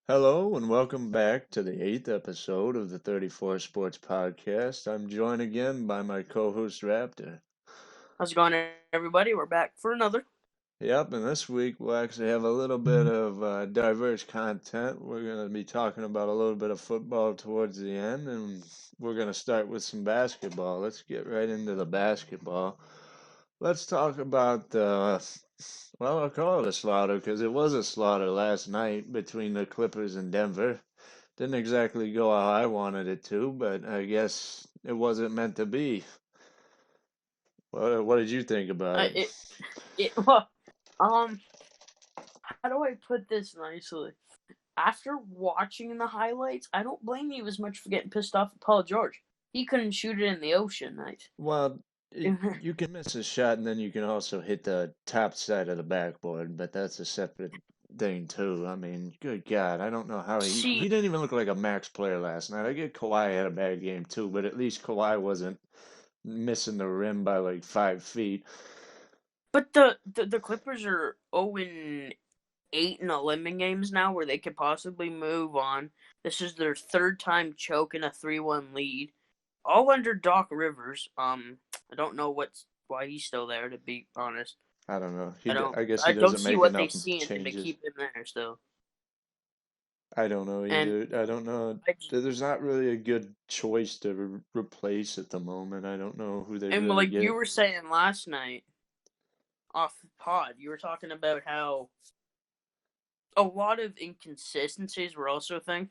Hello and welcome back to the eighth episode of the 34 Sports Podcast. I'm joined again by my co-host Raptor. How's it going, everybody? We're back for another. Yep, and this week we'll actually have a little bit of diverse content. We're going to be talking about a little bit of football towards the end, and we're going to start with some basketball. Let's get right into the basketball. Let's talk about well, I'll call it a slaughter because it was a slaughter last night between the Clippers and Denver. Didn't exactly go how I wanted it to, but I guess it wasn't meant to be. What did you think about Uh, it? it, well, um, how do I put this nicely? After watching the highlights, I don't blame you as much for getting pissed off at Paul George. He couldn't shoot it in the ocean, night. Well, you can miss a shot and then you can also hit the top side of the backboard, but that's a separate thing too. I mean, good God, I don't know how he See, didn't even look like a max player last night. I get Kawhi had a bad game too, but at least Kawhi wasn't missing the rim by like 5 feet. but the Clippers are 0-8 in 11 games now, where they could possibly move on. This is their third time choking a 3-1 lead, all under Doc Rivers. I don't know why he's still there, to be honest. I don't know. I don't I guess he I don't doesn't see make what they enough see in him to changes. keep him there still. I don't know And either. I don't know. I There's not really a good choice to replace at the moment. I don't know who they'd really like you get. were saying last night off pod, you were talking about how a lot of inconsistencies were also a thing.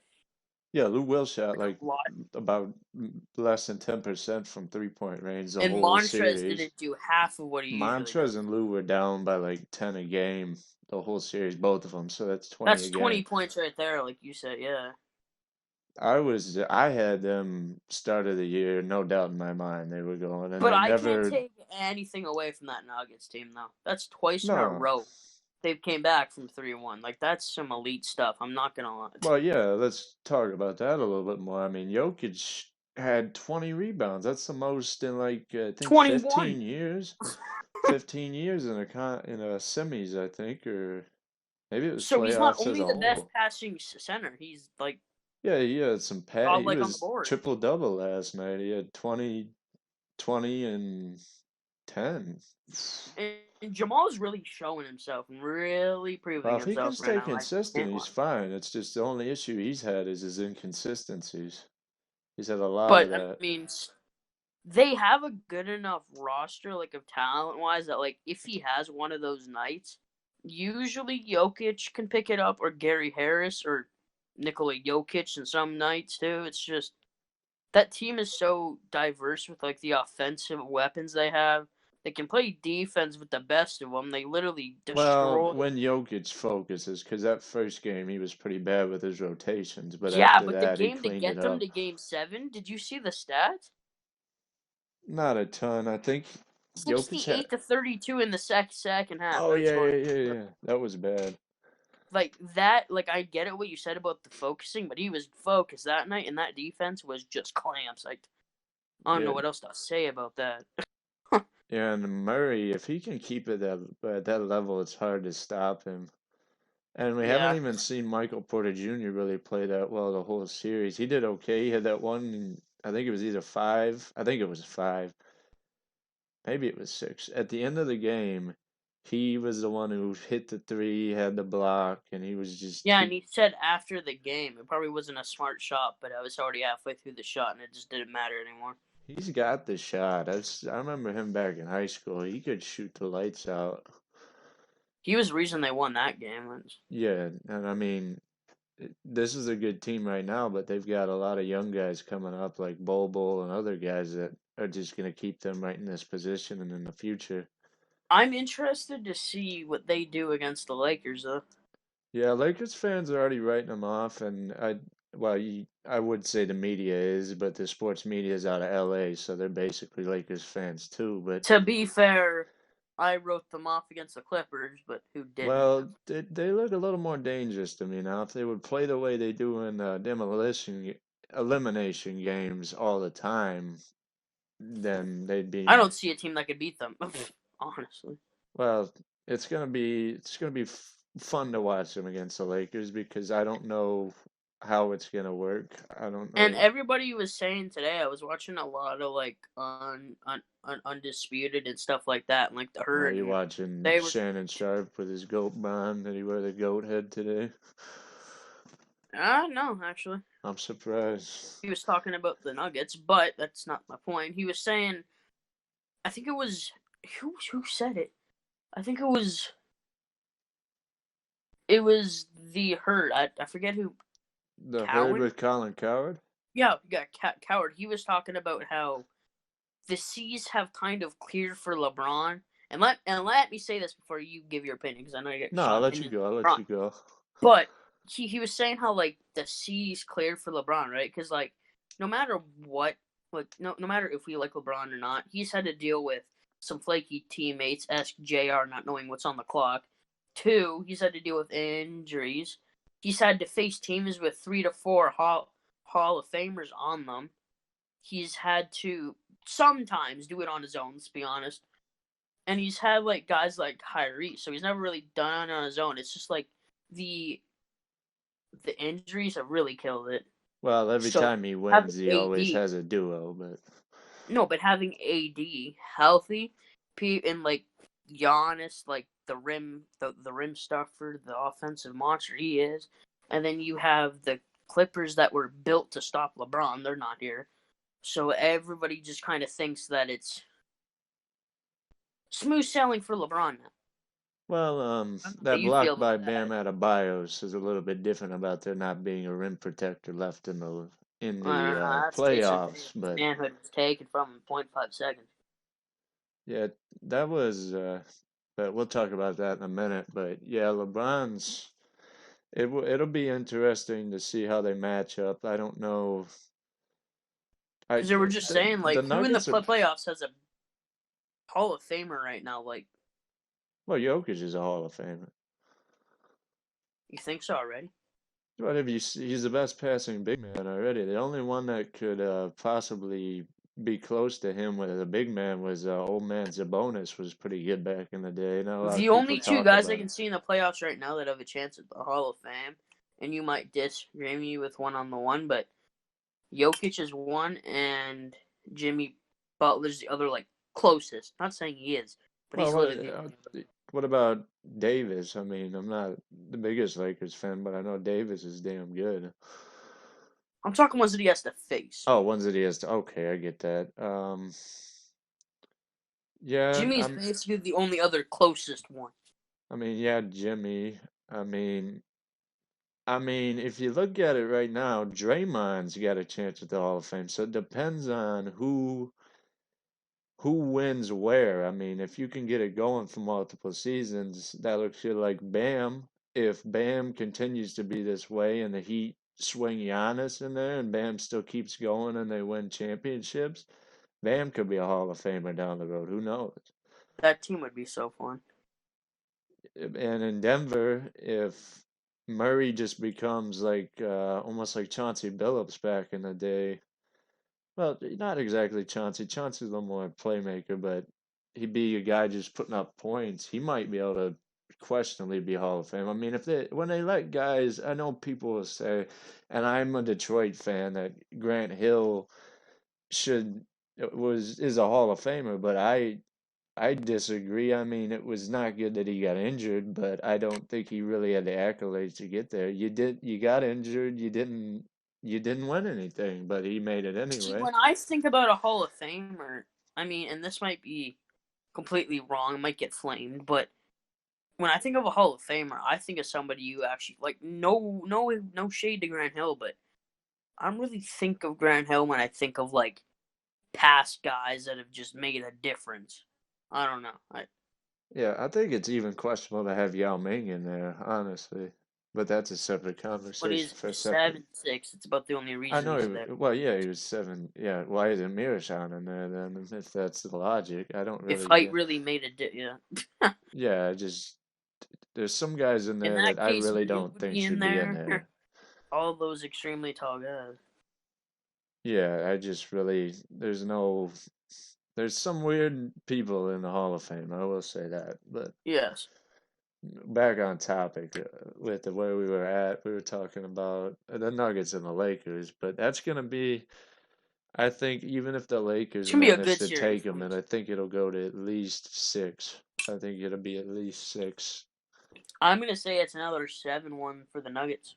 Yeah, Lou Will shot Like like a lot. about less than 10% from 3-point range the And whole Montrez series. didn't do half of what he usually Montrez does. and Lou were down by like 10 a game the whole series, both of them. So that's 20 That's a 20 game. points right there, like you said, yeah. I had them start of the year, no doubt in my mind they were going, and But they I can't never. take anything away from that Nuggets team, though. That's twice in a No. row they've came back from 3-1. Like, that's some elite stuff. I'm not gonna lie. Well, yeah, let's talk about that a little bit more. I mean, Jokic had 20 rebounds. That's the most in like I think 21. 15 years. 15 years in a semis, I think, or maybe it was So he's not playoffs as only a the best whole. passing center, he's like Yeah, he had some pat. He godlike on the was board. triple double last night. He had 20, 20 and 10. And Jamal's really showing himself and really proving Well, if he can himself right stay now. I consistent, can't he's lie. fine. It's just the only issue he's had is his inconsistencies. He's had a lot of But I that. mean, they have a good enough roster, like of talent wise, that like if he has one of those nights, usually Jokic can pick it up, or Gary Harris, or Nikola Jokic, and some nights too. It's just that team is so diverse with like the offensive weapons they have. They can play defense with the best of them. They literally Well, destroy. when Jokic focuses, because that first game he was pretty bad with his rotations, but Yeah, after but the that he game to cleaned it get them up. to game 7, did you see the stats? Not a ton. I think Jokic had. 68 to 32 in the second half. Oh Them yeah, scoring. yeah, yeah, yeah. That was bad. Like that, like I get it what you said about the focusing, but he was focused that night, and that defense was just clamps. Like I don't know Yeah, what else to say about that. yeah. And Murray, if he can keep it at that level, it's hard to stop him. And we haven't Yeah. even seen Michael Porter Jr. really play that well the whole series. He did okay. He had that one. I think it was either five. I think it was five. Maybe it was six. At the end of the game, he was the one who hit the three, had the block, and he was just Yeah, and he said after the game, it probably wasn't a smart shot, but I was already halfway through the shot, and it just didn't matter anymore. he's got the shot. I remember him back in high school. He could shoot the lights out. He was the reason they won that game. Yeah, and I mean, this is a good team right now, but they've got a lot of young guys coming up like Bobo and other guys that are just going to keep them right in this position and in the future. I'm interested to see what they do against the Lakers, though. Yeah, Lakers fans are already writing them off, and well, I would say the media is, but the sports media is out of LA, so they're basically Lakers fans too. But To be fair, I wrote them off against the Clippers, but who didn't? well, they look a little more dangerous to me now. If they would play the way they do in elimination games all the time, then they'd I be don't see a team that could beat them, honestly. well. It's gonna be fun to watch him against the Lakers because I don't know how it's gonna work. I don't And know. everybody was saying today, I was watching a lot of like undisputed and stuff like that, and like the Are herd, you and watching they were. Shannon Sharp with his goat bond? Did he wear the goat head today? No, actually, I'm surprised. he was talking about the Nuggets, but that's not my point. He was saying, I think it was who said it. I think it was the herd. I forget who. The herd Cowan. with Colin Coward? Yeah, we got Coward. He was talking about how the seas have kind of cleared for LeBron. And let me say this before you give your opinion, because I know you got No, I'll strong let you opinions go. I'll on let LeBron. you go. But he was saying how like the seas cleared for LeBron, right? Because like no matter what, like no matter if we like LeBron or not, he's had to deal with some flaky teammates. Ask Jr. not knowing what's on the clock. Two, he's had to deal with injuries. He's had to face teams with 3 to 4 Hall of Famers on them. He's had to sometimes do it on his own. Let's be honest. And he's had like guys like Kyrie, so he's never really done it on his own. It's just like the the injuries have really killed it. Well, every So time he having wins, he always AD, has a duo, but no, but having AD healthy, and like Giannis, like the rim stuffer, the offensive monster he is, and then you have the Clippers that were built to stop LeBron. They're not here, so everybody just kind of thinks that it's smooth sailing for LeBron now. well, I don't know how that you block feel by about Bam that. Adebayo is a little bit different about there not being a rim protector left in I the don't know. That's case in point. playoffs, His but manhood was taken from him in point 0.5 seconds. yeah, that was. But we'll talk about that in a minute. But yeah, it'll be interesting to see how they match up. I don't know. Because they were just saying, The like, who in the Nuggets are playoffs has a Hall of Famer right now? Like, well, Jokic is a Hall of Famer. you think so already? But if he's the best passing big man already. The only one that could possibly be close to him with a big man was old man Zabonis was pretty good back in the day. Not a lot of The people only two talk guys I about him. can see in the playoffs right now that have a chance at the Hall of Fame, and you might disagree me with one on the one, but Jokic is one, and Jimmy Butler's the other, like, closest. Not saying he is, but Well, he's literally the only other. what about Davis? I mean, I'm not the biggest Lakers fan, but I know Davis is damn good. I'm talking ones that he has to face. Oh, ones that he has to. Okay, I get that. Yeah, Jimmy's basically the only other closest one. I mean, yeah, Jimmy. I mean, if you look at it right now, Draymond's got a chance at the Hall of Fame. So it depends on who wins where. I mean, if you can get it going for multiple seasons, that looks good like Bam. If Bam continues to be this way and the Heat swing Giannis in there and Bam still keeps going and they win championships, Bam could be a Hall of Famer down the road. Who knows? That team would be so fun. And in Denver, if Murray just becomes like almost like Chauncey Billups back in the day. Well, not exactly Chauncey. Chauncey's a little more playmaker, but he'd be a guy just putting up points. He might be able to questionably be Hall of Fame. I mean, if they when they let guys, I know people will say, and I'm a Detroit fan, that Grant Hill should was is a Hall of Famer, but I disagree. I mean, it was not good that he got injured, but I don't think he really had the accolades to get there. You got injured, you didn't win anything, but he made it See, anyway. when I think about a Hall of Famer, I mean, and this might be completely wrong, might get flamed, but when I think of a Hall of Famer, I think of somebody you actually like. No shade to Grant Hill, but I don't really think of Grant Hill when I think of like past guys that have just made a difference. I don't know. Yeah, I think it's even questionable to have Yao Ming in there, honestly. But that's a separate What is conversation for a he's separate. 7'6"? It's about the only I reason know he's there. well, yeah, he was seven. Yeah, why isn't Mirashan in there then? If that's the logic, I don't If really height get. really made yeah. Yeah, there's some guys in In there that that I case, really Luke don't would think be in should be in there. there. All those extremely tall guys. Yeah, I just really there's some weird people in the Hall of Fame. I will say that, but Yes. back on topic with the way we were at. We were talking about the Nuggets and the Lakers, but that's gonna be. I think even if the It's Lakers gonna be a manage good to series. take them, and I think it'll go to at least six. I think it'll be at least six. I'm gonna say it's another 7-1 for the Nuggets.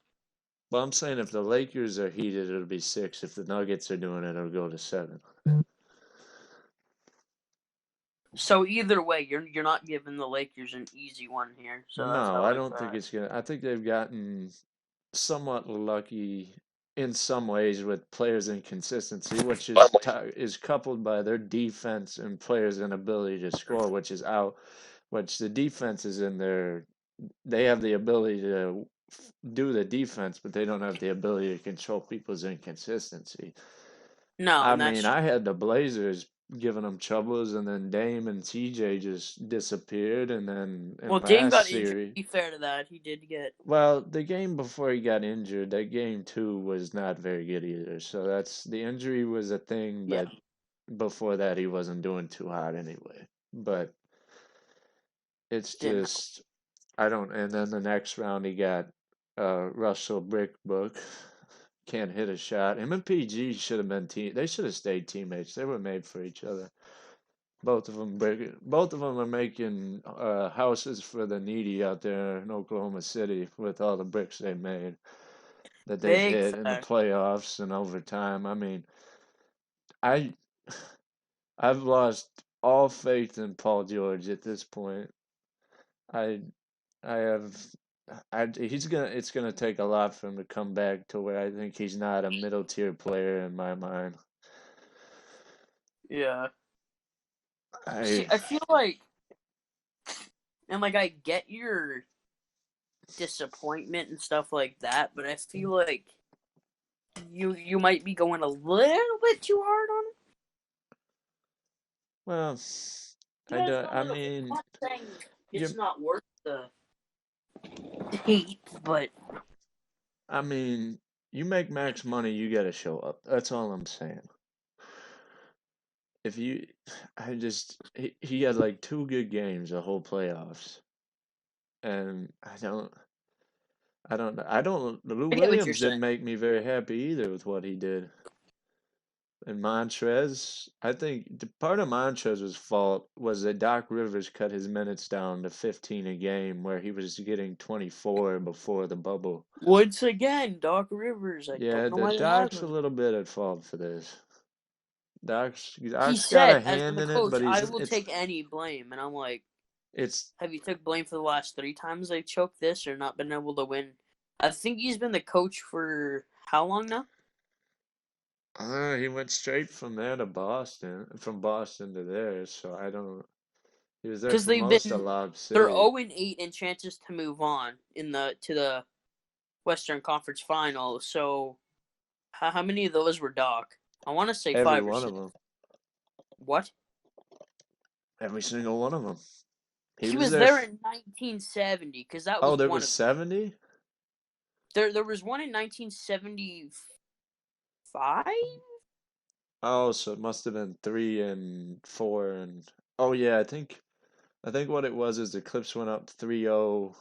Well, I'm saying if the Lakers are heated, it'll be six. If the Nuggets are doing it, it'll go to seven. So either way, you're not giving the Lakers an easy one here. So that's I No, I like don't think that. it's gonna. I think they've gotten somewhat lucky in some ways with players' inconsistency, which is coupled by their defense and players' inability to score, which is out. Which the defense is in their. They have the ability to do the defense, but they don't have the ability to control people's inconsistency. No, I and mean, that's I had the Blazers giving them troubles, and then Dame and TJ just disappeared, and then in well, Dame last got injured. series, To be fair to that, he did get well, the game before he got injured, that game two was not very good either. So that's the injury was a thing, yeah but before that he wasn't doing too hot anyway. But it's didn't. just I don't. And then the next round he got Russell Brickbook. Can't hit a shot. Him and PG should have been team. They should have stayed teammates. They were made for each other. Both of them are making houses for the needy out there in Oklahoma City with all the bricks they made that they've Big hit in the fact. playoffs and overtime. I mean, I I've lost all faith in Paul George at this point. I I have he's gonna it's gonna take a lot for him to come back to where I think he's not a middle tier player in my mind. Yeah. See, I I feel like, and like I get your disappointment and stuff like that, but I feel like you might be going a little bit too hard on him. well, He I has do. done I it. I'm mean, not saying it's you. not worth the hate, but I mean, you make max money, you gotta show up. That's all I'm saying. If you, I just he had like two good games the whole playoffs, and I don't. Lou I get what you're Williams saying. didn't make me very happy either with what he did. And Montrez, I think part of Montrez's fault was that Doc Rivers cut his minutes down to 15 a game, where he was getting 24 before the bubble. Once again, Doc Rivers. I Yeah, don't know the why they have Doc's a him. little bit at fault for this. He Doc's got a said, as hand the in it, coach, but I will take any blame, and I'm like, it's have you took blame for the last 3 times they choked this or not been able to win? I think he's been the coach for how long now? he went straight from there to Boston, from Boston to there. So I don't. He was there Because for they've most of been Lob they're City. 0-8 in chances to move on in the Western Conference Final. So how many of those were Doc? I want to say Every 5 or one of 6. them. What? Every single one of them. He He was was there. there in 1970 because that Oh, was there one was of 70. there was one in 1975. Oh, so it must have been 3 and 4 and. Oh yeah, I think what it was is the Clips went up 3-0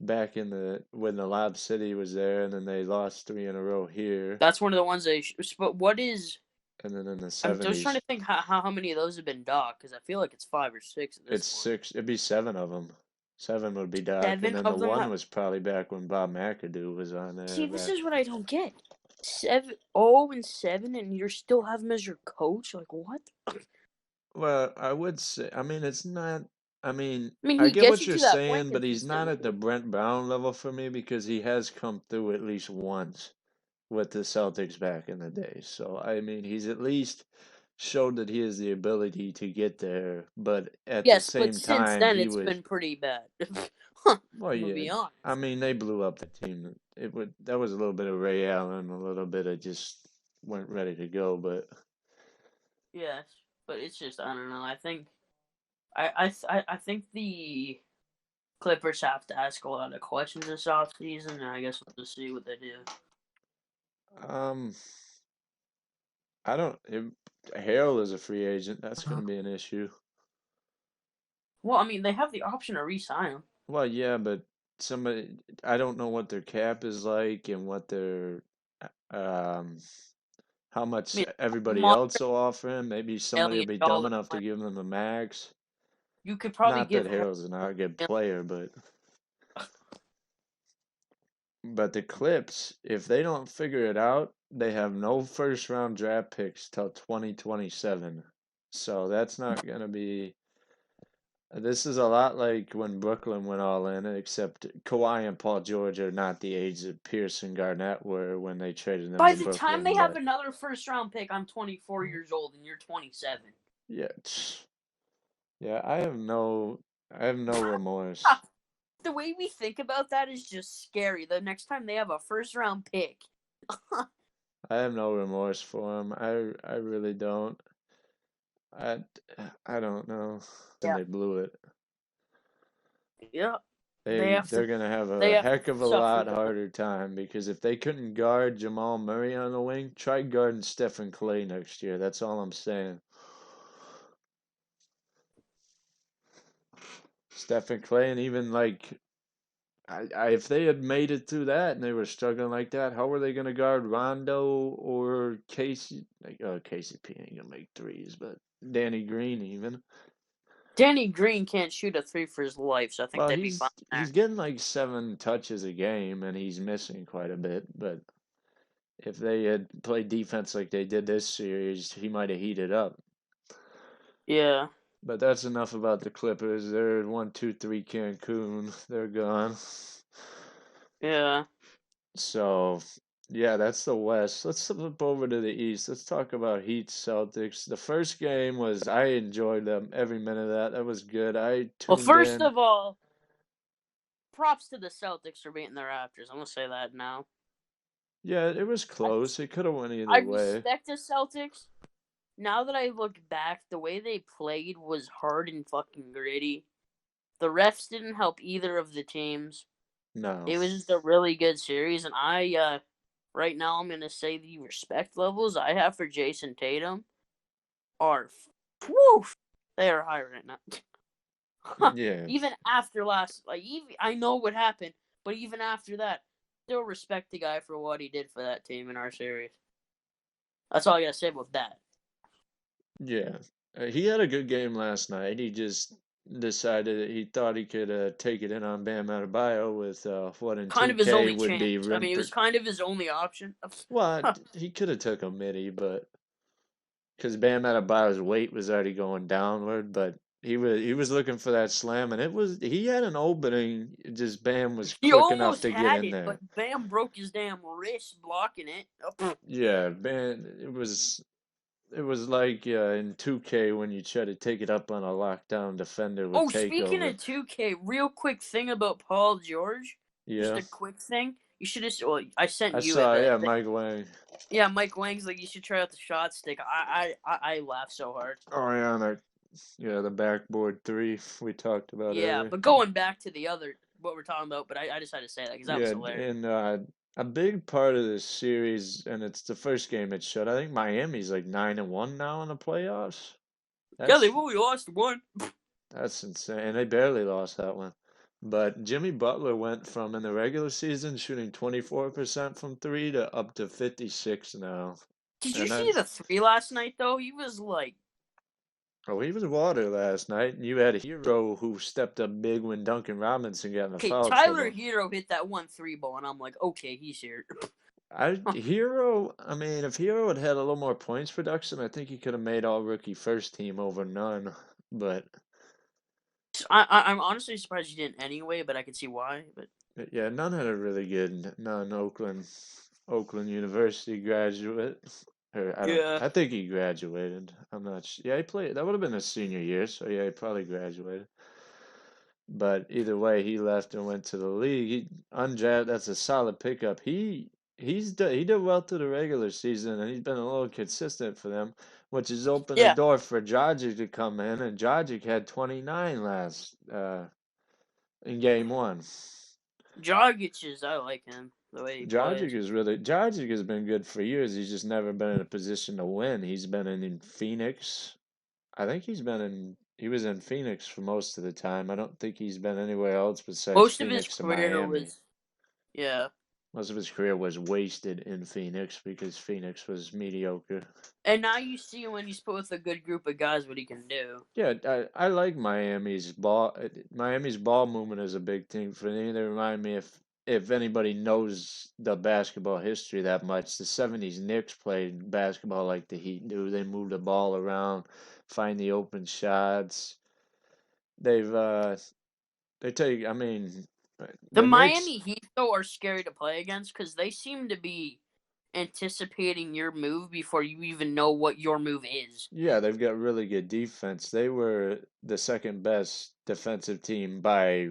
back in the when the Lob City was there, and then they lost three in a row here, That's one of the ones they. But what is? and then in the I'm just trying to '70s. think how many of those have been Doc because I feel like it's 5 or 6 at this It's point. six. It'd be seven of them. Seven would be Doc, and 7 then the of them one have. was probably back when Bob McAdoo was on See, there. this Back. is what I don't get. 7-0-7, and you still have him as your coach. Like what? Well, I would say. I mean, it's not. I mean, I mean, I he get gets what you you're to that point saying, but he's not at the consistently. Brent Brown level for me because he has come through at least once with the Celtics back in the day. So I mean, he's at least showed that he has the ability to get there, but at the Yes, but same since time, then he it's was. been pretty bad. Huh, Well, I'm gonna yeah. be I honest. mean, they blew up the team. It would that was a little bit of Ray Allen, a little bit of just weren't ready to go. But Yes, but it's just I don't know. I think the Clippers have to ask a lot of questions this offseason, and I guess we'll just see what they do. um, I don't. Harrell is a free agent. That's going to be an issue. Well, I mean, they have the option to re-sign him. Well, yeah, but somebody, I don't know what their cap is like and what their, um, how I much mean, everybody Mark else will offer him. Maybe somebody will million be dumb dollars. enough to give him the max. You could probably Not that give Harris Harrell's not a good $1 player, but the Clips, if they don't figure it out, they have no first round draft picks till 2027. So that's not gonna be. This is a lot like when Brooklyn went all in, except Kawhi and Paul George are not the age that Pierce and Garnett were when they traded them By to the time Brooklyn. they have But another first round pick, I'm 24 years old and you're 27. yeah, yeah, I have no remorse. The way we think about that is just scary. The next time they have a first round pick. I have no remorse for him. I really don't. I I don't know. And Yeah. they blew it. Yeah. They have They're to gonna have they a have heck to of a suffer lot the harder time because if they couldn't guard Jamal Murray on the wing, try guarding Stephen Clay next year. That's all I'm saying. Stephen Clay and even like if they had made it through that and they were struggling like that, how were they gonna guard Rondo or Casey? Like, KCP ain't gonna make threes, but Danny Green even. Danny Green can't shoot a three for his life, so I think Well, they'd be fine he's there. getting like 7 touches a game and he's missing quite a bit, but if they had played defense like they did this series, he might have heated up. Yeah. But that's enough about the Clippers. They're 1, 2, 3 Cancun. They're gone. Yeah. So, yeah, that's the West. Let's flip over to the East. Let's talk about Heat Celtics. The first game was, I enjoyed them every minute of that. That was good. I Well, tuned first in. of all, props to the Celtics for beating the Raptors. I'm gonna say that now. Yeah, it was I close. It could have went I either way. respect the Celtics. Now that I look back, the way they played was hard and fucking gritty. The refs didn't help either of the teams. No. It was just a really good series, and right now I'm gonna say the respect levels I have for Jason Tatum are, whew, they are high right now. Yeah. Even after even I know what happened, but even after that, still respect the guy for what he did for that team in our series. That's all I gotta say about that. Yeah. He had a good game last night. He just decided that he thought he could take it in on Bam Adebayo with what in Kind of his 2K only would chance. be I mean, rim it was kind of his only option. Well, he could have took a midi, but because Bam Adebayo's weight was already going downward, but he was looking for that slam, and he had an opening. Just Bam was He quick enough almost to get had in it, but there. Bam broke his damn wrist blocking it. Yeah, Bam. It was like in 2K when you try to take it up on a lockdown defender with Oh, speaking takeover. of 2K, real quick thing about Paul George. Just Yeah, a quick thing. You should just. Well, I sent I you it. saw. Yeah, Mike Wang. Yeah, Mike Wang's like you should try out the shot stick. I laugh so hard. Oh yeah, the backboard three we talked about Yeah, earlier. but going back to the other what we're talking about, but I just had to say that because that was Yeah, hilarious. and a big part of this series, and it's the first game it showed. I think Miami's like 9-1 now in the playoffs. Yeah, they That's only lost one. that's insane. And they barely lost that one. But Jimmy Butler went from in the regular season shooting 24% from three to up to 56 now. Did you And see that's the three last night though? He was like, oh, he was water last night. And you had a hero who stepped up big when Duncan Robinson got in okay, foul Tyler trouble. Hero hit that 1 3 ball, and I'm like, okay, he's here. I mean, if Hero had had a little more points production, I think he could have made all rookie first team over none. But I'm honestly surprised he didn't anyway, but I can see why. But yeah, none had a really good non Oakland University graduate. Or I don't. yeah, I think he graduated. I'm not sure. Yeah, he played. That would have been his senior year, so yeah, he probably graduated. But either way, he left and went to the league. He undrafted. That's a solid pickup. He did well through the regular season, and he's been a little consistent for them, which has opened the yeah. door for Dragic to come in. And Dragic had 29 last in game one. Dragic is I like him the way he plays. Dragic has been good for years. He's just never been in a position to win. He's been in Phoenix. I think he's been in he was in Phoenix for most of the time. I don't think he's been anywhere else besides Most of his Phoenix and career Miami. was, yeah. Most of his career was wasted in Phoenix because Phoenix was mediocre. And now you see when he's put with a good group of guys what he can do. Yeah, I like Miami's ball. Miami's ball movement is a big thing for me. They remind me if anybody knows the basketball history that much, the '70s Knicks played basketball like the Heat do. They move the ball around, find the open shots. They've they take. I mean, The the Knicks. Miami Heat, though, are scary to play against because they seem to be anticipating your move before you even know what your move is. Yeah, they've got really good defense. They were the second best defensive team by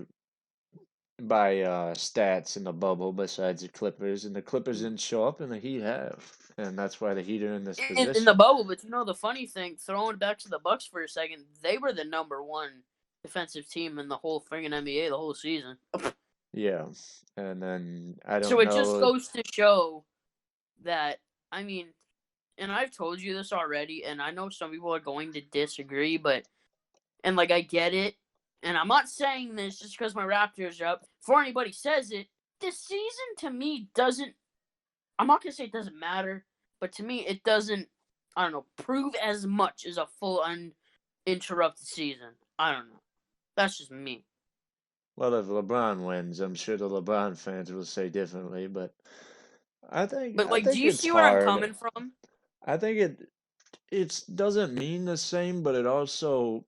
stats in the bubble besides the Clippers, and the Clippers didn't show up, and the Heat have, and that's why the Heat are in this In the position. bubble, but you know the funny thing, throwing back to the Bucks for a second, they were the number one defensive team in the whole friggin' NBA the whole season. Yeah, and then I So don't it just know. goes to show that, I mean, and I've told you this already, and I know some people are going to disagree, but, and like, I get it, and I'm not saying this just because my Raptors are up. Before anybody says it, this season to me doesn't, I'm not going to say it doesn't matter, but to me it doesn't, I don't know, prove as much as a full uninterrupted season. I don't know. That's just me. Well, if LeBron wins, I'm sure the LeBron fans will say differently, but But I like, do think you it's see where I'm hard. coming from? I think it doesn't mean the same, but it also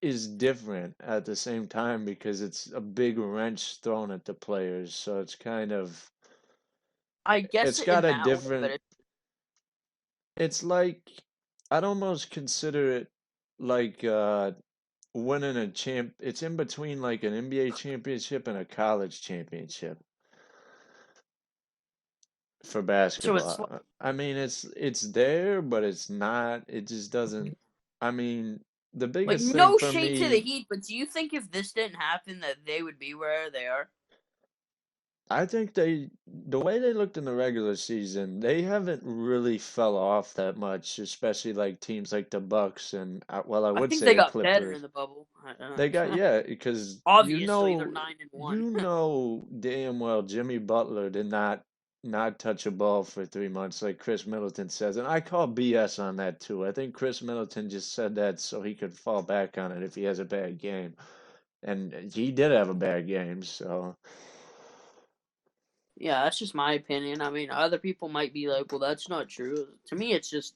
is different at the same time because it's a big wrench thrown at the players. So it's kind of I guess it's it got in a that way, but different it's like I'd almost consider it like winning a champ. It's in between like an NBA championship and a college championship for so it's like, basketball. I mean, it's there, but it's not. It just doesn't. I mean, the like biggest thing no for shade to the me, Heat, but do you think if this didn't happen that they would be where they are? I think the way they looked in the regular season, they haven't really fell off that much, especially like teams like the Bucks and well, I I would think say they the got better in Clippers. the bubble. They got yeah, because Obviously, they're 9-1. you know damn well Jimmy Butler did not touch a ball for 3 months like Chris Middleton says, and I call BS on that too. I think Chris Middleton just said that so he could fall back on it if he has a bad game, and he did have a bad game. So Yeah, that's just my opinion. I mean, other people might be like, "Well, that's not true." To me, it's just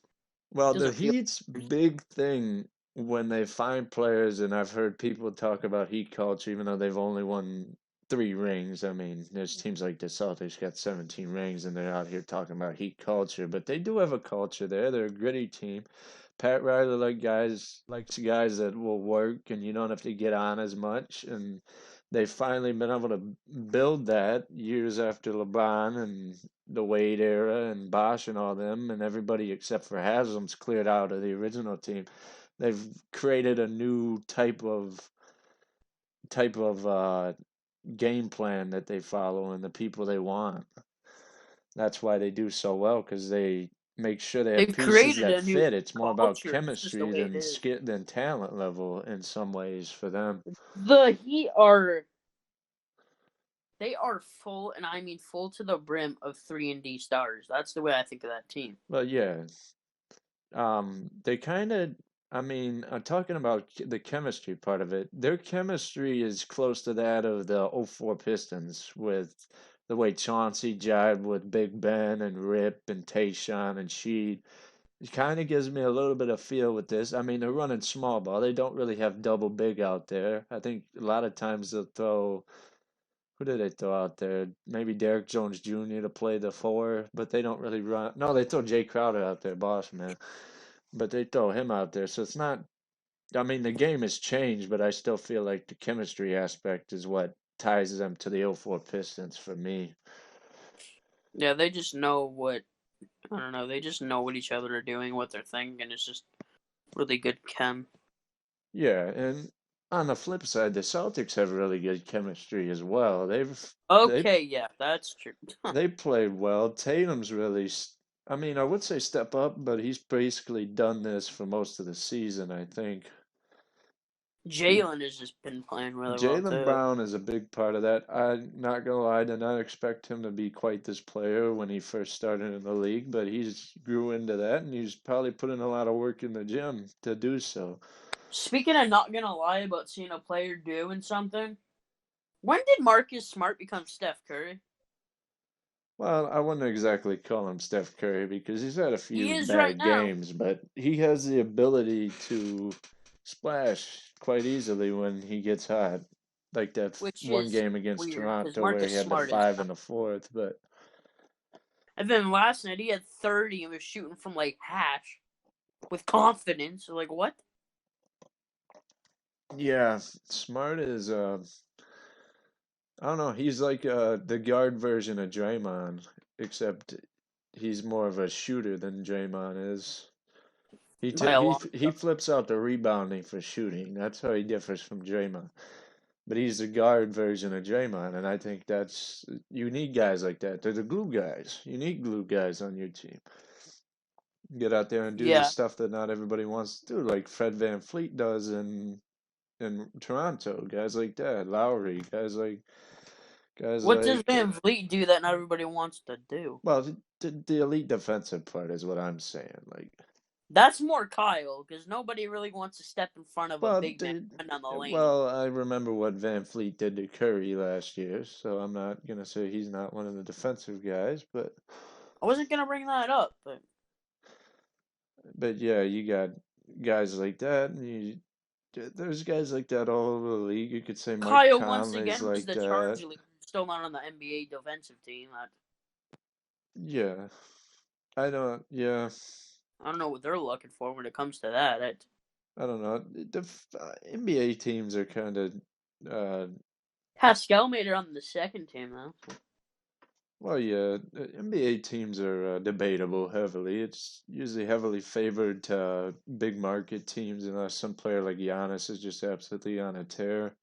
well, the doesn't feel. Heat's big thing when they find players, and I've heard people talk about Heat culture, even though they've only won 3 rings. I mean, there's teams like the Celtics got 17 rings, and they're out here talking about Heat culture, but they do have a culture there. They're a gritty team. Pat Riley likes guys that will work, and you don't have to get on as much. And they've finally been able to build that years after LeBron and the Wade era and Bosh and all them, and everybody except for Haslam's cleared out of the original team. They've created a new type of game plan that they follow and the people they want. That's why they do so well because they make sure they have They've pieces created that a new fit. It's more about culture. It's just the chemistry way it is. than talent level in some ways for them. The Heat are, they are full, and I mean full to the brim of 3 and D stars. That's the way I think of that team. Well, yeah, they kind of, I mean, talking about the chemistry part of it, their chemistry is close to that of the '04 Pistons with the way Chauncey jived with Big Ben and Rip and Tayshaun and Sheed. It kind of gives me a little bit of feel with this. I mean, they're running small ball. They don't really have double big out there. I think a lot of times they'll throw, who did they throw out there? Maybe Derrick Jones Jr. to play the four, but they don't really run. No, they throw Jay Crowder out there, boss man. But they throw him out there. So it's not, I mean, the game has changed, but I still feel like the chemistry aspect is what ties them to the '04 Pistons for me. Yeah, they just know what, I don't know. They just know what each other are doing, what they're thinking. It's just really good chem. Yeah, and on the flip side, the Celtics have really good chemistry as well. They Okay, yeah, that's true. they played well. Tatum's really, I mean, I would say step up, but he's basically done this for most of the season, I think. Jalen has just been playing really well Jalen too. Brown is a big part of that. I'm not gonna lie, I did not expect him to be quite this player when he first started in the league, but he's grew into that, and he's probably put in a lot of work in the gym to do so. Speaking of not gonna lie about seeing a player doing something, when did Marcus Smart become Steph Curry? Well, I wouldn't exactly call him Steph Curry because he's had a He few is right bad now, games, but he has the ability to splash quite easily when he gets hot. Like that which one is game against weird because Toronto where he Marcus had the Smart is five not. in the fourth, but And then last night he had 30 and was shooting from like hash with confidence. So like what? yeah, Smart is I don't know, he's like the guard version of Draymond, except he's more of a shooter than Draymond is. He By t a long he shot. flips out the rebounding for shooting. That's how he differs from Draymond. But he's the guard version of Draymond, and I think that's you need guys like that. They're the glue guys. You need glue guys on your team. Get out there and do the Yeah. stuff that not everybody wants to do, like Fred Van Fleet does in Toronto. Guys like that, Lowry, guys What does like Van Vliet do that not everybody wants to do? well, the elite defensive part is what I'm saying. Like, That's more Kyle because nobody really wants to step in front of a well, big man on the lane. well, I remember what Van Fleet did to Curry last year, so I'm not gonna say he's not one of the defensive guys, I wasn't gonna bring that up, but but yeah, you got guys like that, and there's guys like that all over the league. You could say Mike Kyle once Conley's again was like the that. charge leader, still not on the NBA defensive team. Yeah, I don't. Yeah, I don't know what they're looking for when it comes to that. I don't know. NBA teams are kind of uh, Pascal made it on the second team though. well, yeah, NBA teams are debatable heavily. It's usually heavily favored to big market teams unless some player like Giannis is just absolutely on a tear.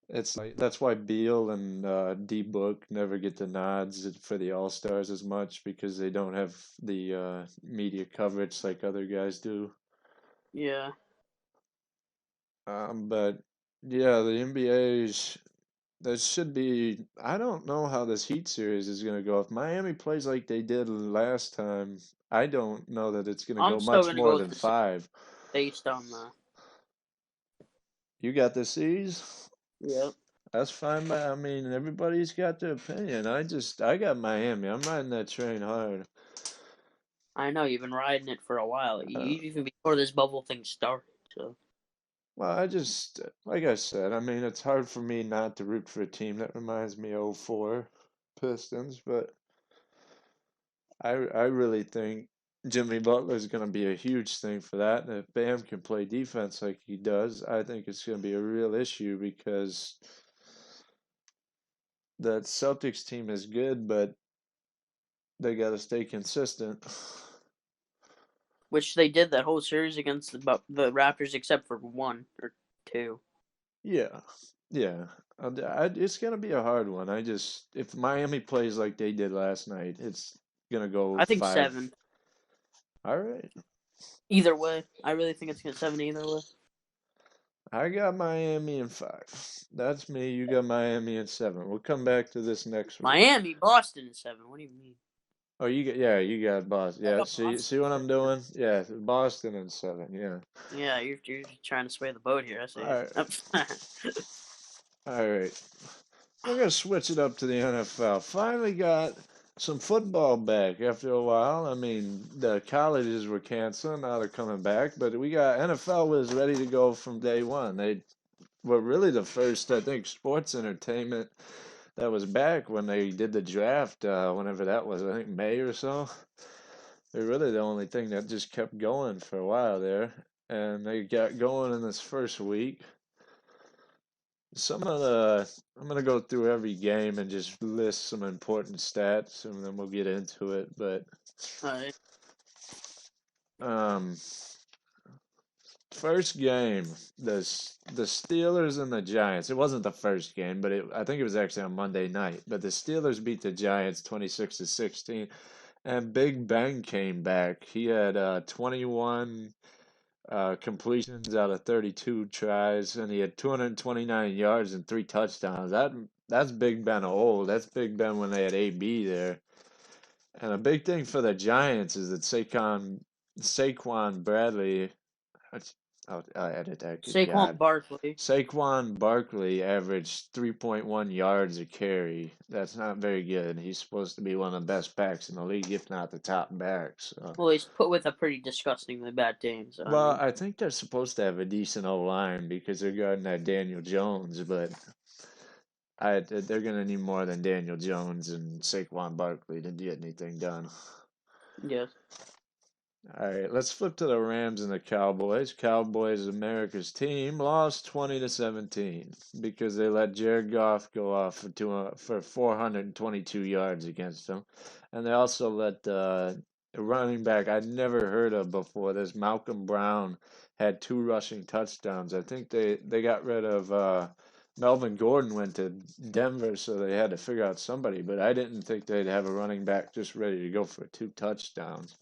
It's like that's why Beal and D Book never get the nods for the All Stars as much because they don't have the media coverage like other guys do. Yeah. But yeah, the NBA's that should be. I don't know how this Heat series is going to go. If Miami plays like they did last time, I don't know that it's going to I'm go still much gonna go more with than the same five. based on the. You got the C's? Yep. That's fine. I mean, everybody's got their opinion. I got Miami. I'm riding that train hard. I know you've been riding it for a while, Uh, even before this bubble thing started. So well, I just, like I said, I mean, it's hard for me not to root for a team that reminds me of '04 Pistons, but I really think Jimmy Butler is going to be a huge thing for that. And if Bam can play defense like he does, I think it's going to be a real issue because that Celtics team is good, but they got to stay consistent. which they did that whole series against the Raptors, except for one or two. Yeah, yeah. It's going to be a hard one. If Miami plays like they did last night, it's going to go I think five. seven. All right. Either way, I really think it's gonna seven either way. I got Miami in five. That's me. You got Miami in seven. We'll come back to this next week. Miami, Boston in seven. What do you mean? Oh, you got Boston. I Yeah, got see Boston what in I'm seven. doing? Yeah, Boston in seven. Yeah. Yeah, you're trying to sway the boat here. I see. All right. All right. We're gonna switch it up to the NFL. Finally got some football back after a while. I mean, the colleges were canceling, now they're coming back, but we got NFL was ready to go from day one. They were really the first, I think, sports entertainment that was back when they did the draft, whenever that was, I think May or so. They're really the only thing that just kept going for a while there. And they got going in this first week. I'm gonna go through every game and just list some important stats, and then we'll get into it. But Alright. um, first game, the Steelers and the Giants. It wasn't the first game, but I think it was actually on Monday night. But the Steelers beat the Giants 26-16, and Big Ben came back. He had 21 completions out of 32 tries, and he had 229 yards and 3 touchdowns. That's Big Ben old. That's Big Ben when they had AB there. And a big thing for the Giants is that Saquon Bradley, I'll edit that. Good Saquon God. Barkley. Saquon Barkley averaged 3.1 yards a carry. That's not very good. He's supposed to be one of the best backs in the league, if not the top back. So, Well, he's put with a pretty disgustingly bad team. So I well, mean, I think they're supposed to have a decent O line because they're guarding that Daniel Jones, but they're gonna need more than Daniel Jones and Saquon Barkley to get anything done. yes. All right, let's flip to the Rams and the Cowboys. Cowboys, America's team, lost 20-17 because they let Jared Goff go off for 422 yards against them, and they also let a running back I'd never heard of before. This Malcolm Brown had 2 rushing touchdowns. I think they got rid of Melvin Gordon went to Denver, so they had to figure out somebody. But I didn't think they'd have a running back just ready to go for 2 touchdowns.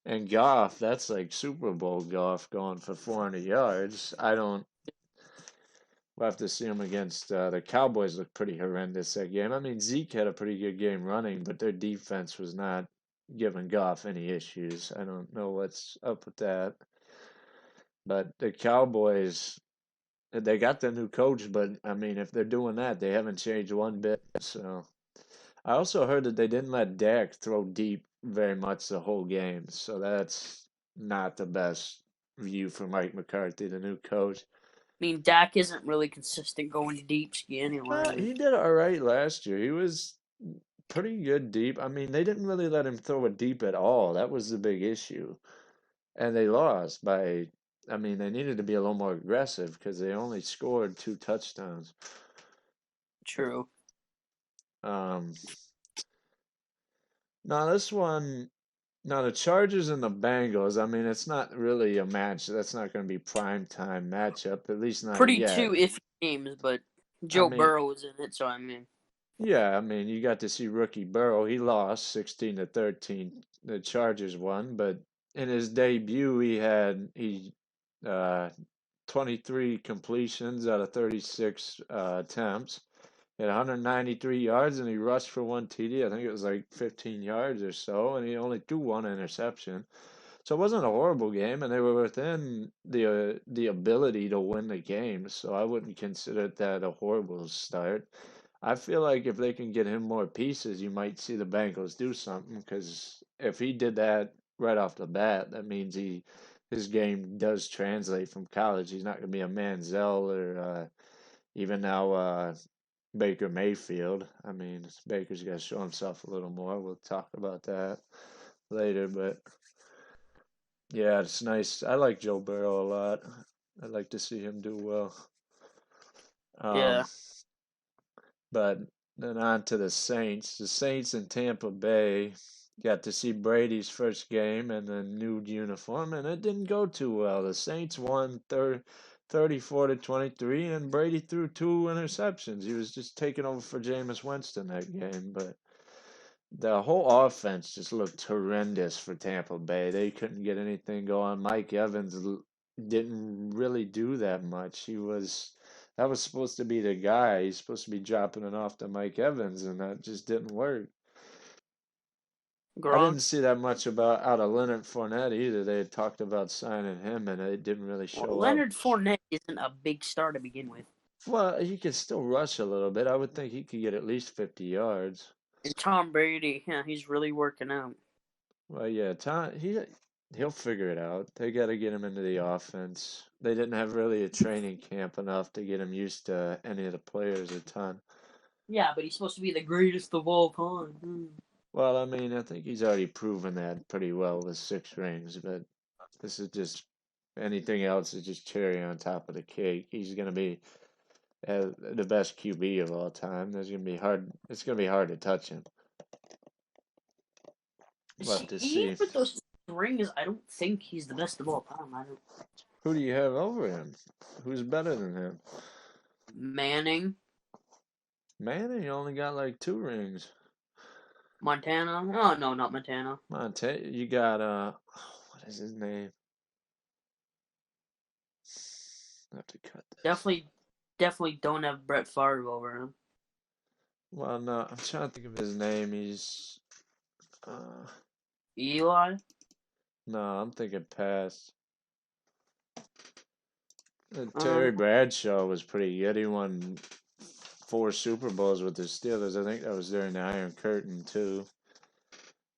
And Goff, that's like Super Bowl Goff going for 400 yards. I don't. We'll have to see him against the Cowboys. Look pretty horrendous that game. I mean, Zeke had a pretty good game running, but their defense was not giving Goff any issues. I don't know what's up with that. But the Cowboys, they got their new coach, but I mean, if they're doing that, they haven't changed one bit. So I also heard that they didn't let Dak throw deep very much the whole game, so that's not the best view for Mike McCarthy, the new coach. I mean, Dak isn't really consistent going deep ski anyway. He did all right last year. He was pretty good deep. I mean, they didn't really let him throw it deep at all. That was the big issue. And they lost by, I mean, they needed to be a little more aggressive because they only scored 2 touchdowns. True. Um, Now this one, now the Chargers and the Bengals. I mean, it's not really a match. That's not going to be prime time matchup. At least not Pretty yet. two iffy games, but I Joe mean, Burrow was in it, so I mean, yeah. I mean, you got to see rookie Burrow. He lost 16-13. The Chargers won, but in his debut, he 23 completions out of 36 attempts. He had 193 yards and he rushed for 1 TD. I think it was like 15 yards or so, and he only threw 1 interception. So it wasn't a horrible game, and they were within the ability to win the game. So I wouldn't consider that a horrible start. I feel like if they can get him more pieces, you might see the Bengals do something. Because if he did that right off the bat, that means his game does translate from college. He's not going to be a Manziel or even now Baker Mayfield. I mean, Baker's got to show himself a little more. We'll talk about that later, but yeah, it's nice. I like Joe Burrow a lot. I'd like to see him do well. Um, yeah. but then on to the Saints. The Saints in Tampa Bay got to see Brady's first game in the new uniform, and it didn't go too well. The Saints won 34-23, and Brady threw 2 interceptions. He was just taking over for Jameis Winston that game, but the whole offense just looked horrendous for Tampa Bay. They couldn't get anything going. Mike Evans didn't really do that much. That was supposed to be the guy. He's supposed to be dropping it off to Mike Evans, and that just didn't work. I Gronk. didn't see that much about out of Leonard Fournette either. They had talked about signing him, and it didn't really Well, show up. Leonard Fournette isn't a big star to begin with, Well, he could still rush a little bit. I would think he could get at least 50 yards. and Tom Brady, yeah, he's really working out. Well, yeah, he'll figure it out. They got to get him into the offense. They didn't have really a training camp enough to get him used to any of the players a ton. Yeah, but he's supposed to be the greatest of all time. Well, I mean, I think he's already proven that pretty well with 6 rings, but this is just anything else is just cherry on top of the cake. He's going to be the best QB of all time. There's going to be hard. It's going to be hard to touch him. We'll have See, to even see. with those rings, I don't think he's the best of all time. I don't. Who do you have over him? Who's better than him? Manning, Man, he only got like 2 rings. Montana. Oh no, not Montana. You got what is his name? I have to cut this. Definitely don't have Brett Favre over him. Well, no, I'm trying to think of his name. He's uh, Eli? no, I'm thinking past. Uh, Terry Bradshaw was pretty good. He won 4 Super Bowls with the Steelers. I think that was during the Iron Curtain too.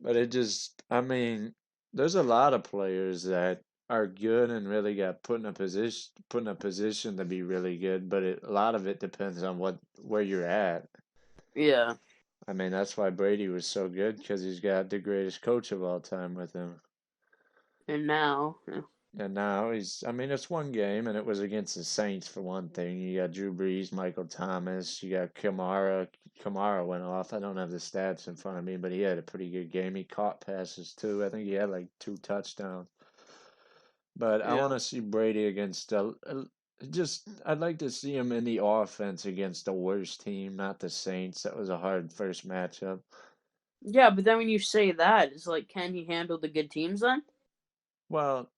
But it just, I mean, there's a lot of players that are good and really got put in a position to be really good. But a lot of it depends on where you're at. yeah. I mean, that's why Brady was so good because he's got the greatest coach of all time with him. And now, yeah. And now I mean, it's one game, and it was against the Saints for one thing. You got Drew Brees, Michael Thomas, you got Kamara. Kamara went off. I don't have the stats in front of me, but he had a pretty good game. He caught passes too. I think he had like 2 touchdowns. But I want Yeah. to see Brady against just, I'd like to see him in the offense against the worst team, not the Saints. That was a hard first matchup. Yeah, but then when you say that, it's like, can he handle the good teams then? Well,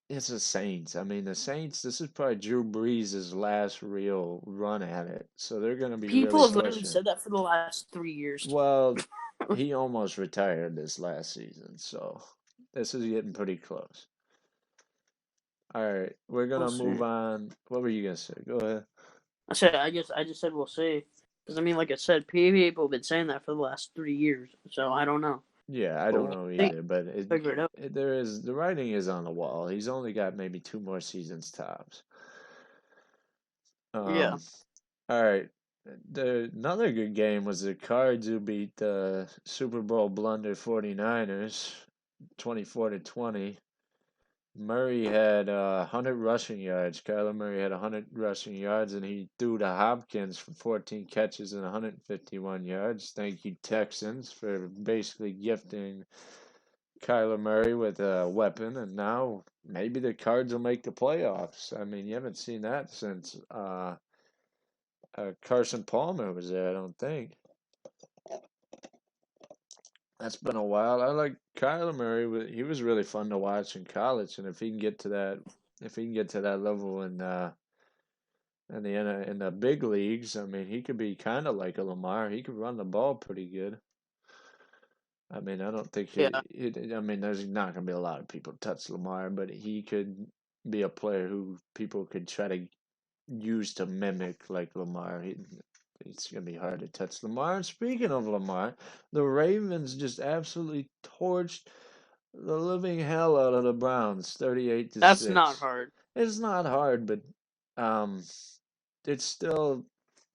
it's the Saints. I mean, the Saints, this is probably Drew Brees' last real run at it. So they're going to be really People have literally pushing. said that for the last 3 years. Well, he almost retired this last season. So this is getting pretty close. All right, we're going We'll to move see. on. What were you going to say? Go ahead. I just said we'll see. Because I mean, like I said, people have been saying that for the last 3 years. So I don't know, Yeah, I but don't we'll know see. either, but Figure it out. there is the writing is on the wall. He's only got maybe 2 more seasons tops. Yeah. Um, all right. Another good game was the Cards who beat the Super Bowl blunder 49ers 24-20. Murray had 100 rushing yards. Kyler Murray had 100 rushing yards, and he threw to Hopkins for 14 catches and 151 yards. Thank you, Texans, for basically gifting Kyler Murray with a weapon, and now maybe the Cards will make the playoffs. I mean, you haven't seen that since Carson Palmer was there, I don't think. That's been a while. I like Kyler Murray. He was really fun to watch in college, and if he can get to that level in the big leagues, I mean, he could be kind of like a Lamar. He could run the ball pretty good. I mean, I don't think Yeah. I mean, there's not going to be a lot of people touch Lamar, but he could be a player who people could try to use to mimic like Lamar. It's going to be hard to touch Lamar. And speaking of Lamar, the Ravens just absolutely torched the living hell out of the Browns, 38 to That's not 6. hard. It's not hard, but um, it's still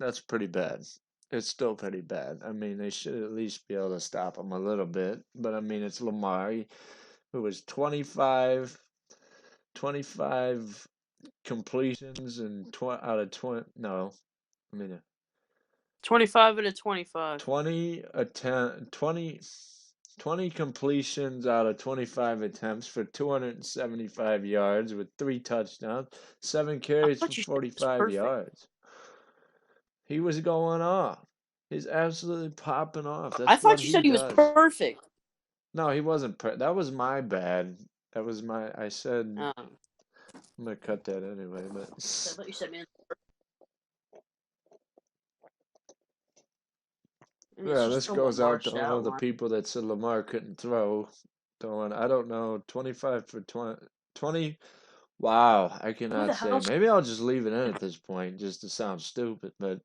that's pretty bad. It's still pretty bad. I mean, they should at least be able to stop him a little bit. But I mean, it's Lamar, who was 25 completions and out of 20. No, I mean 25 out of 25. 20 completions out of 25 attempts for 275 yards with 3 touchdowns, 7 carries I for thought you said it was 45 perfect. yards. He was going off. He's absolutely popping off. I That's what thought you he said he was does. perfect. No, he wasn't. That was my bad. That was my. I said I I'm gonna cut that anyway, but thought you said, man, and it's yeah, just this the goes Lamar out to stat all the line. people that said Lamar couldn't throw. Throwing, I don't know, 25 for 20, 20. Wow, I Who cannot the say. hell? Maybe I'll just leave it in at this point, just to sound stupid. But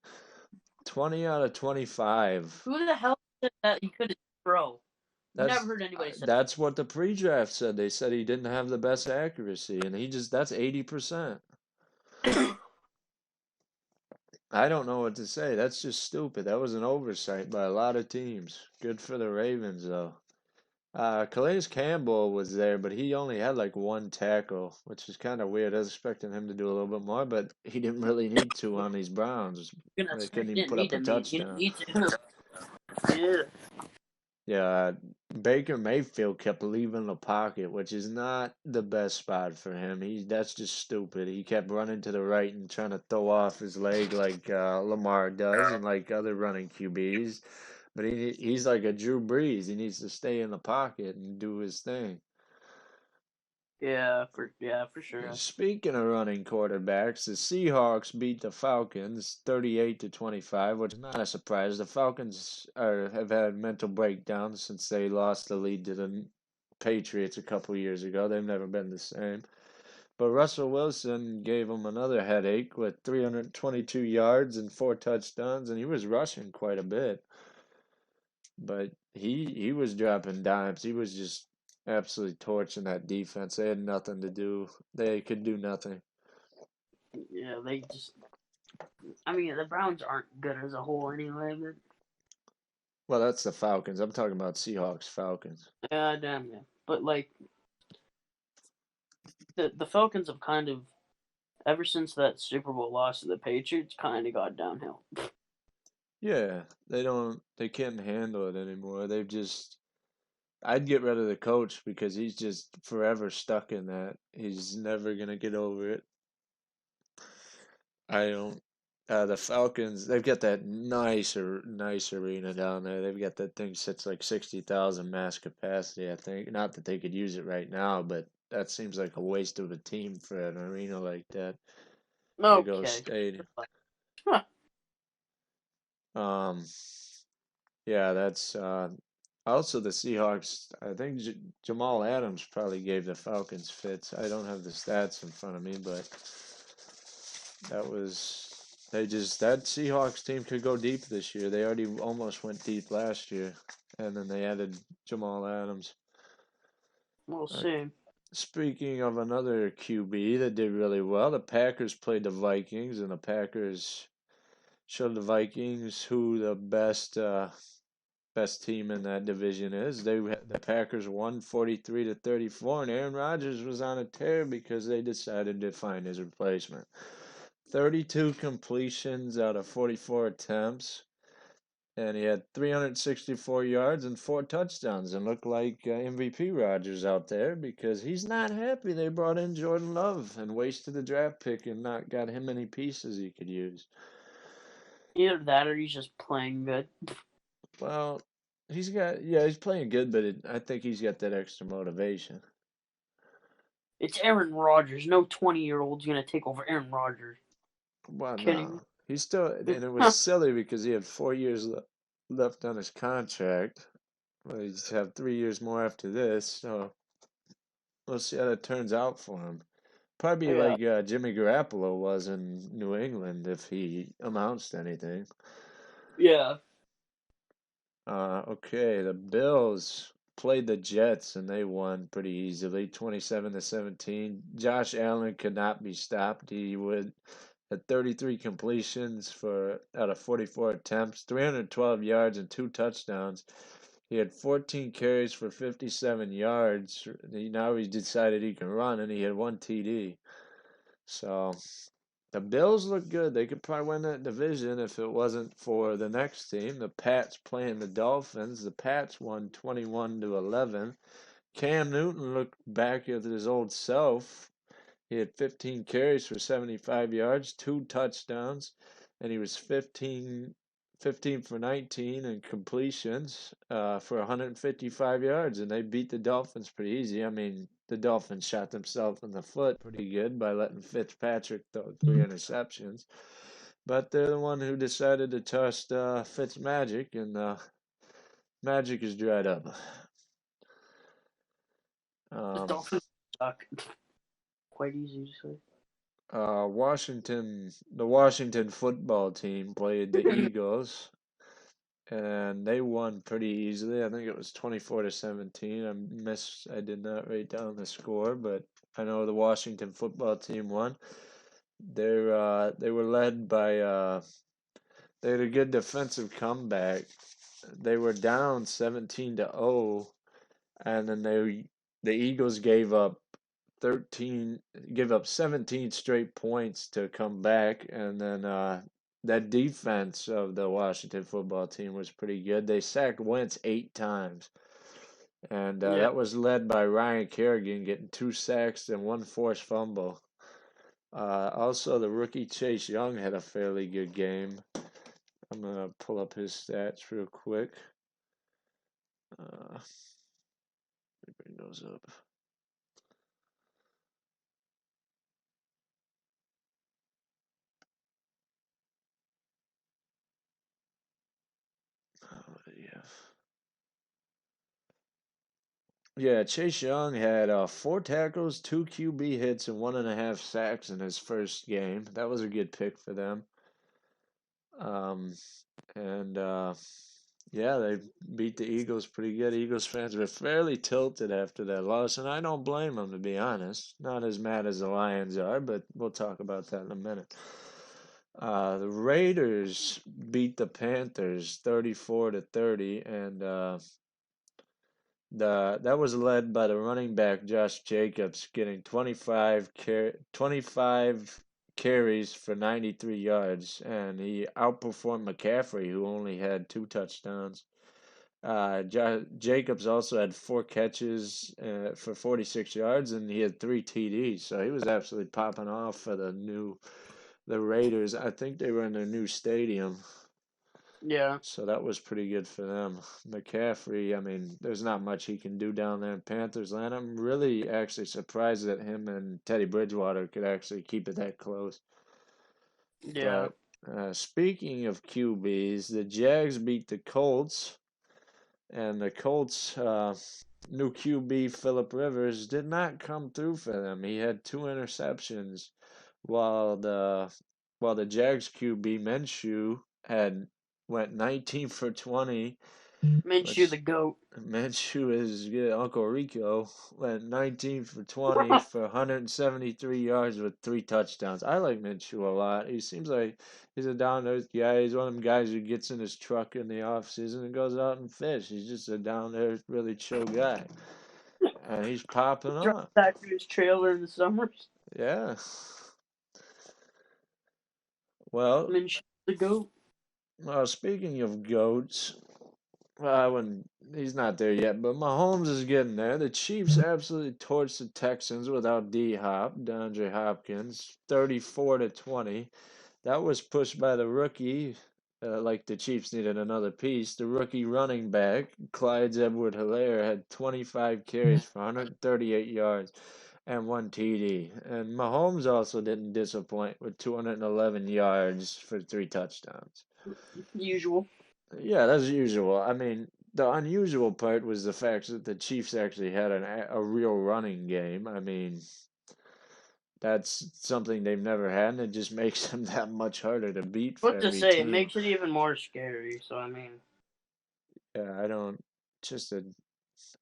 20 out of 25. Who the hell said that he couldn't throw? Never That's heard anybody say. that's what the pre-draft said. They said he didn't have the best accuracy, and that's 80%. I don't know what to say. That's just stupid. That was an oversight by a lot of teams. Good for the Ravens, though. Calais Campbell was there, but he only had like 1 tackle, which is kind of weird. I was expecting him to do a little bit more, but he didn't really need to on these Browns. Gonna They say couldn't he even didn't put up need a to meet. He didn't touchdown. need to. Yeah. Yeah, Baker Mayfield kept leaving the pocket, which is not the best spot for him. That's just stupid. He kept running to the right and trying to throw off his leg like Lamar does and like other running QBs. But he's like a Drew Brees. He needs to stay in the pocket and do his thing. Yeah, for sure. Speaking of running quarterbacks, the Seahawks beat the Falcons 38 to 25, which is not a surprise. The Falcons have had mental breakdowns since they lost the lead to the Patriots a couple years ago. They've never been the same. But Russell Wilson gave them another headache with 322 yards and 4 touchdowns, and he was rushing quite a bit. But he was dropping dimes. He was just absolutely torching that defense. They had nothing to do. They could do nothing. Yeah, they just. I mean, the Browns aren't good as a whole anyway. But Well, that's the Falcons. I'm talking about Seahawks Falcons. yeah, damn yeah. But like the Falcons have kind of ever since that Super Bowl loss to the Patriots, kind of got downhill. Yeah, they can't handle it anymore. They've just I'd get rid of the coach because he's just forever stuck in that. He's never gonna get over it. I don't. The Falcons, they've got that nice arena down there. They've got that thing sits like 60,000 mass capacity, I think. Not that they could use it right now, but that seems like a waste of a team for an arena like that. Big old Okay. stadium. Huh. Um, yeah, that's also the Seahawks. I think Jamal Adams probably gave the Falcons fits. I don't have the stats in front of me, but that was that Seahawks team could go deep this year. They already almost went deep last year, and then they added Jamal Adams. We'll Uh, see. Speaking of another QB that did really well, the Packers played the Vikings, and the Packers showed the Vikings who the best team in that division is. The Packers won 43 to 34, and Aaron Rodgers was on a tear because they decided to find his replacement. 32 completions out of 44 attempts, and he had 364 yards and 4 touchdowns, and looked like MVP Rodgers out there because he's not happy they brought in Jordan Love and wasted the draft pick and not got him any pieces he could use. Either that or he's just playing good. Well, he's playing good, but I think he's got that extra motivation. It's Aaron Rodgers. No 20-year-old's gonna take over Aaron Rodgers. Well, Kidding me? no, he's still, and it was Huh. silly because he had 4 years left on his contract. Well, he's have 3 years more after this, so we'll see how that turns out for him. Probably Yeah. like Jimmy Garoppolo was in New England if he amounts to anything. Yeah. Okay, the Bills played the Jets and they won pretty easily, 27 to 17. Josh Allen could not be stopped. He would had 33 completions for out of 44 attempts, 312 yards and 2 touchdowns. He had 14 carries for 57 yards. Now he's decided he can run, and he had 1 TD. So the Bills look good. They could probably win that division if it wasn't for the next team, the Pats playing the Dolphins. The Pats won 21 to 11. Cam Newton looked back at his old self. He had 15 carries for 75 yards, 2 touchdowns, and he was 15 for 19 in completions for 155 yards, and they beat the Dolphins pretty easy. I mean, the Dolphins shot themselves in the foot pretty good by letting Fitzpatrick throw 3 interceptions, but they're the one who decided to trust Fitzmagic, and magic is dried up. The Um, Dolphins suck. Quite easy to say. The Washington football team played the Eagles, and they won pretty easily. I think it was 24 to 17. I did not write down the score, but I know the Washington football team won. They were led by they had a good defensive comeback. They were down 17 to 0, and then the Eagles 13 gave up 17 straight points to come back, and then that defense of the Washington football team was pretty good. They sacked Wentz 8 times, and Yeah. that was led by Ryan Kerrigan getting 2 sacks and 1 forced fumble. Also, the rookie Chase Young had a fairly good game. I'm gonna pull up his stats real quick. Let me bring those up. Yeah, Chase Young had 4 tackles, 2 QB hits, and 1.5 sacks in his first game. That was a good pick for them. Um, and yeah, they beat the Eagles pretty good. Eagles fans were fairly tilted after that loss, and I don't blame them, to be honest. Not as mad as the Lions are, but we'll talk about that in a minute. The Raiders beat the Panthers 34-30, and that was led by the running back Josh Jacobs getting 25 carries for 93 yards, and he outperformed McCaffrey, who only had 2 touchdowns. Jacobs also had 4 catches for 46 yards, and he had 3 TDs, so he was absolutely popping off for the Raiders. I think they were in their new stadium. Yeah, So that was pretty good for them. McCaffrey, I mean, there's not much he can do down there in Panthers land. I'm really actually surprised that him and Teddy Bridgewater could actually keep it that close. yeah. But speaking of QBs, the Jags beat the Colts, and the Colts' new QB, Philip Rivers, did not come through for them. He had 2 interceptions, while the Jags QB, Minshew, had went 19 for 20, Minshew the which goat. Minshew is good. Uncle Rico went 19 for 20 for 173 yards with 3 touchdowns. I like Minshew a lot. He seems like he's a down to earth guy. He's one of them guys who gets in his truck in the off season and goes out and fish. He's just a down to earth, really chill guy, and he's popping Drive off. back to his trailer in the summers. Yeah. Well, Minshew the goat. speaking of goats, well, I wouldn't. He's not there yet, but Mahomes is getting there. The Chiefs absolutely torched the Texans without D Hop, DeAndre Hopkins, 34-20. That was pushed by the rookie. Like the Chiefs needed another piece. The rookie running back, Clyde Edward-Helaire, had 25 carries for 138 yards and 1 TD. And Mahomes also didn't disappoint with 211 yards for 3 touchdowns. Usual. Yeah, that's usual. I mean, the unusual part was the fact that the Chiefs actually had a real running game. I mean, that's something they've never had, and it just makes them that much harder to beat for What to every say? It team. makes it even more scary. So I mean, Yeah, I don't just a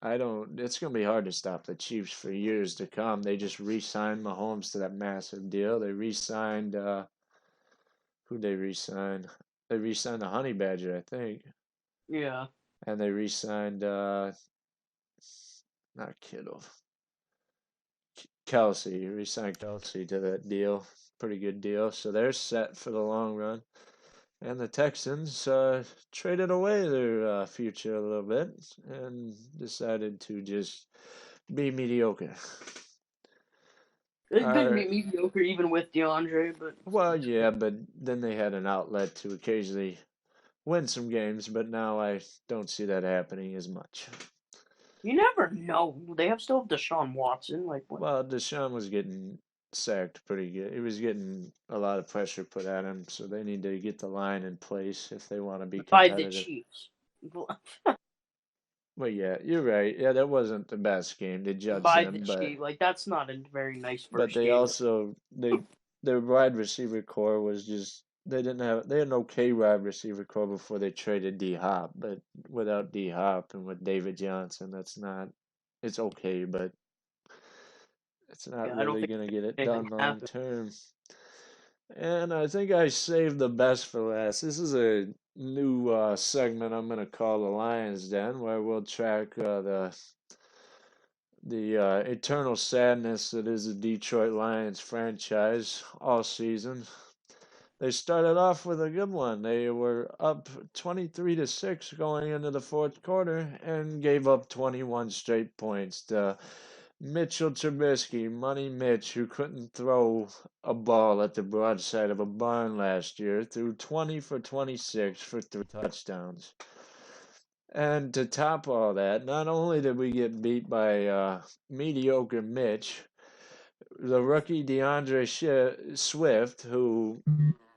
I don't. It's gonna be hard to stop the Chiefs for years to come. They just re-signed Mahomes to that massive deal. They re-signed who they re-signed? They re-signed the Honey Badger, I think, yeah. and they re-signed not Kittle. Kelsey, re-signed Kelsey to that deal. Pretty good deal. So they're set for the long run. And the Texans traded away their future a little bit and decided to just be mediocre. They've been Uh, mediocre even with DeAndre, but well, yeah, but then they had an outlet to occasionally win some games, but now I don't see that happening as much. you never know. They have still have Deshaun Watson. Like what? Well, Deshaun was getting sacked pretty good. He was getting a lot of pressure put at him, so they need to get the line in place if they want to be By the competitive. Chiefs. Well, yeah, you're right. Yeah, that wasn't the best game. They judged By the them, Chiefs. Like that's not a very nice but first they game. also their wide receiver core was just they had an okay wide receiver core before they traded D Hop, but without D Hop and with David Johnson, that's not it's okay, but it's not Yeah, I don't really think gonna get it anything done long happened. term. And I think I saved the best for last. This is a new segment I'm gonna call the Lions Den, where we'll track the eternal sadness that is the Detroit Lions franchise all season. They started off with a good one. They were up 23-6 going into the fourth quarter and gave up 21 straight points to Mitchell Trubisky, Money Mitch, who couldn't throw a ball at the broadside of a barn last year, threw 20 for 26 for 3 touchdowns. And to top all that, not only did we get beat by mediocre Mitch, the rookie Swift, who,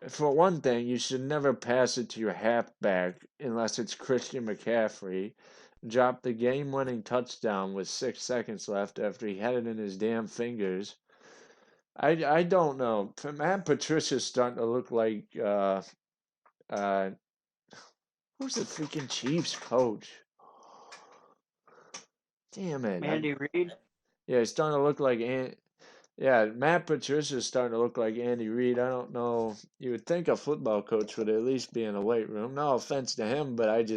for one thing, you should never pass it to your halfback unless it's Christian McCaffrey. dropped the game-winning touchdown with 6 seconds left after he had it in his damn fingers. I don't know. Matt Patricia's starting to look like uh who's the freaking Chiefs coach? Damn it! Andy Reid. Yeah, he's starting to look like yeah, Matt Patricia's starting to look like Andy Reid. I don't know. You would think a football coach would at least be in a weight room. No offense to him, but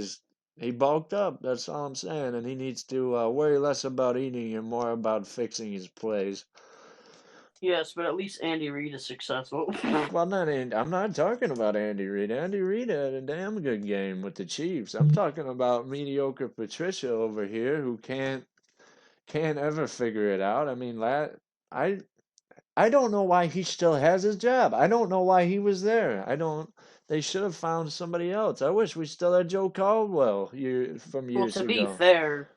he bulked up. That's all I'm saying, and he needs to worry less about eating and more about fixing his plays. Yes, but at least Andy Reid is successful. Well, I'm not talking about Andy Reid. Andy Reid had a damn good game with the Chiefs. I'm talking about mediocre Patricia over here who can't ever figure it out. I mean, I I don't know why he still has his job. I don't know why he was there. I don't. They should have found somebody else. I wish we still had Joe Caldwell from Well, years to be ago. fair,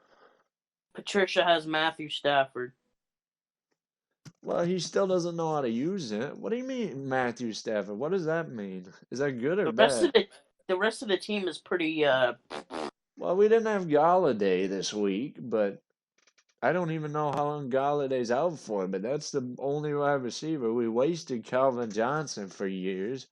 Patricia has Matthew Stafford. Well, he still doesn't know how to use it. What do you mean, Matthew Stafford? What does that mean? Is that good or The rest bad? of the rest of the team is pretty. Well, we didn't have Galladay this week, but I don't even know how long Galladay's out for. But that's the only wide receiver. We wasted Calvin Johnson for years.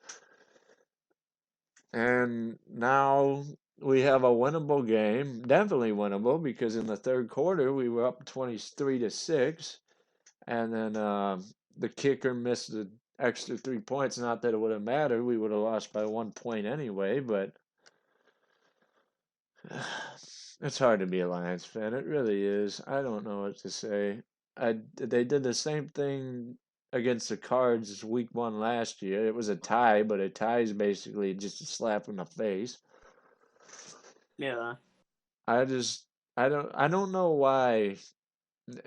And now we have a winnable game, definitely winnable because in the third quarter we were up 23-6, and then the kicker missed the extra 3 points. Not that it would have mattered; we would have lost by 1 point anyway. But it's hard to be a Lions fan. It really is. I don't know what to say. They did the same thing against the Cards week one last year. It was a tie, but a tie is basically just a slap in the face. Yeah. I just I don't know why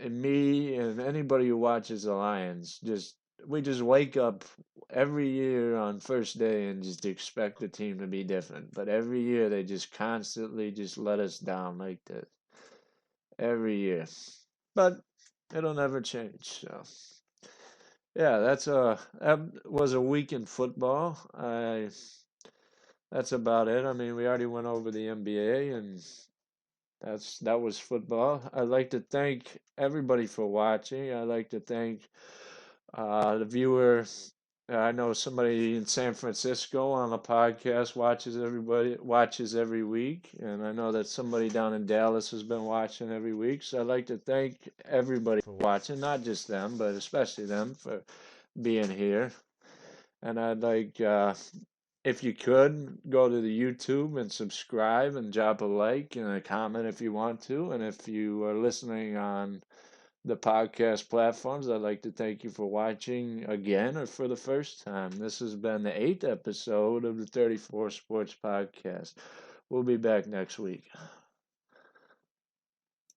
me and anybody who watches the Lions we just wake up every year on first day and just expect the team to be different. But every year they just constantly just let us down like this. Every year. But it'll never change. So yeah, that was a week in football. That's about it. I mean, we already went over the NBA and that was football. I'd like to thank everybody for watching. I'd like to thank the viewer. I know somebody in San Francisco on the podcast watches every week, and I know that somebody down in Dallas has been watching every week. So I'd like to thank everybody for watching, not just them, but especially them for being here. And I'd like if you could go to the YouTube and subscribe and drop a like and a comment if you want to. And if you are listening on the podcast platforms, I'd like to thank you for watching again or for the first time. This has been the 8th episode of the 34 Sports Podcast. We'll be back next week.